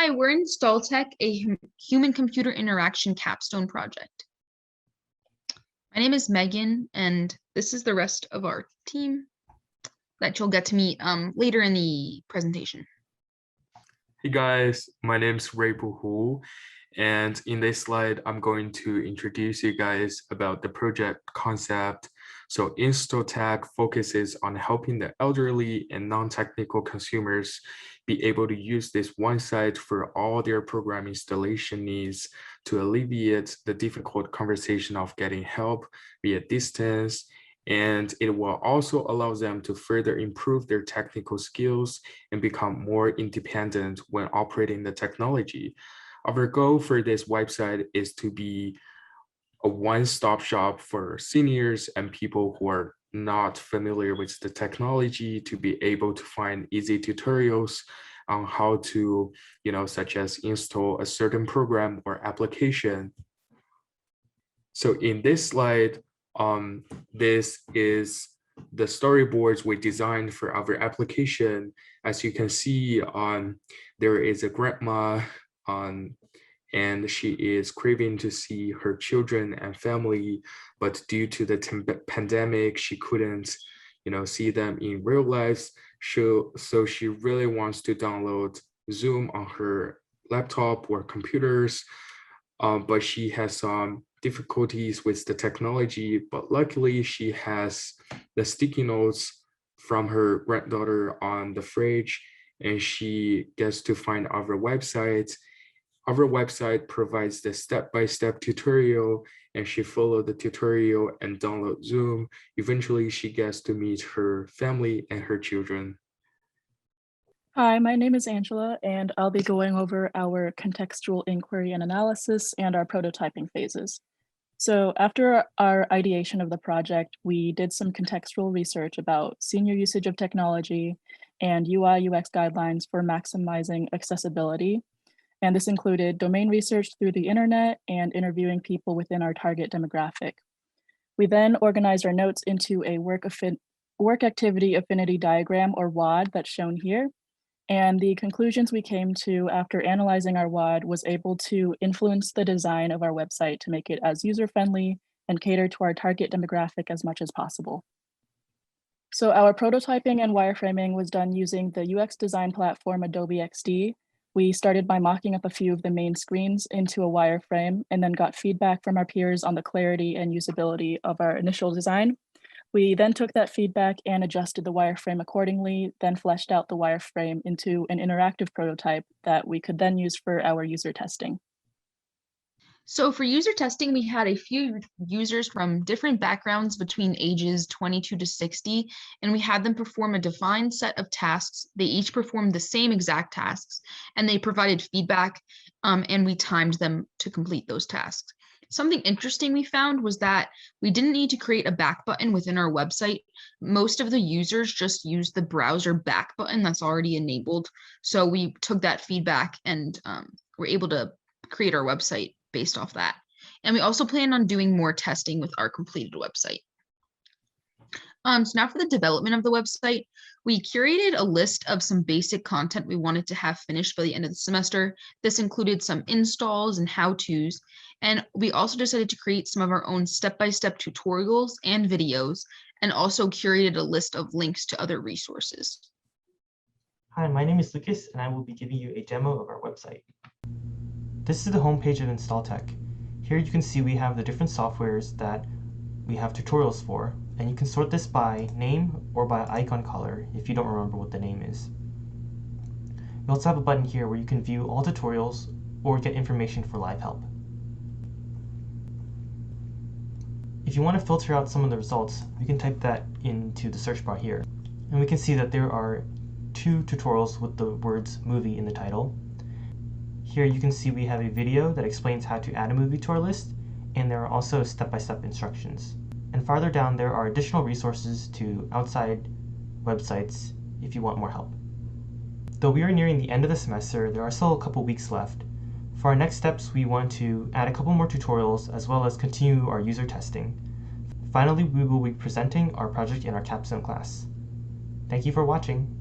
Hi, we're instAllTech, a human-computer interaction capstone project. My name is Megan, and this is the rest of our team that you'll get to meet later in the presentation. Hey guys, my name's Ray Hu, and in this slide, I'm going to introduce you guys about the project concept. So instAllTech focuses on helping the elderly and non-technical consumers be able to use this one site for all their program installation needs to alleviate the difficult conversation of getting help via distance. And it will also allow them to further improve their technical skills and become more independent when operating the technology. Our goal for this website is to be a one-stop shop for seniors and people who are not familiar with the technology to be able to find easy tutorials on how to, such as install a certain program or application. So in this slide, this is the storyboards we designed for our application. As you can see, there is a grandma and she is craving to see her children and family, but due to the pandemic, she couldn't, see them in real life. So she really wants to download Zoom on her laptop or computers, but she has some difficulties with the technology, but luckily she has the sticky notes from her granddaughter on the fridge, and she gets to find our website. Our website provides the step-by-step tutorial, and she followed the tutorial and download Zoom. Eventually, she gets to meet her family and her children. Hi, my name is Angela, and I'll be going over our contextual inquiry and analysis and our prototyping phases. So after our ideation of the project, we did some contextual research about senior usage of technology and UI/UX guidelines for maximizing accessibility. And this included domain research through the internet and interviewing people within our target demographic. We then organized our notes into a work activity affinity diagram, or WAD, that's shown here. And the conclusions we came to after analyzing our WAD was able to influence the design of our website to make it as user-friendly and cater to our target demographic as much as possible. So our prototyping and wireframing was done using the UX design platform Adobe XD. We started by mocking up a few of the main screens into a wireframe and then got feedback from our peers on the clarity and usability of our initial design. We then took that feedback and adjusted the wireframe accordingly, then fleshed out the wireframe into an interactive prototype that we could then use for our user testing. So for user testing, we had a few users from different backgrounds between ages 22 to 60, and we had them perform a defined set of tasks. They each performed the same exact tasks, and they provided feedback, and we timed them to complete those tasks. Something interesting we found was that we didn't need to create a back button within our website. Most of the users just used the browser back button that's already enabled. So we took that feedback and were able to create our website based off that. And we also plan on doing more testing with our completed website. So now for the development of the website, we curated a list of some basic content we wanted to have finished by the end of the semester. This included some installs and how-tos, and we also decided to create some of our own step-by-step tutorials and videos, and also curated a list of links to other resources. Hi, my name is Lucas, and I will be giving you a demo of our website. This is the homepage of instAllTech. Here you can see we have the different softwares that we have tutorials for, and you can sort this by name or by icon color if you don't remember what the name is. You also have a button here where you can view all tutorials or get information for live help. If you want to filter out some of the results, you can type that into the search bar here. And we can see that there are 2 tutorials with the words movie in the title. Here you can see we have a video that explains how to add a movie to our list, and there are also step-by-step instructions. And farther down, there are additional resources to outside websites if you want more help. Though we are nearing the end of the semester, there are still a couple weeks left. For our next steps, we want to add a couple more tutorials as well as continue our user testing. Finally, we will be presenting our project in our capstone class. Thank you for watching.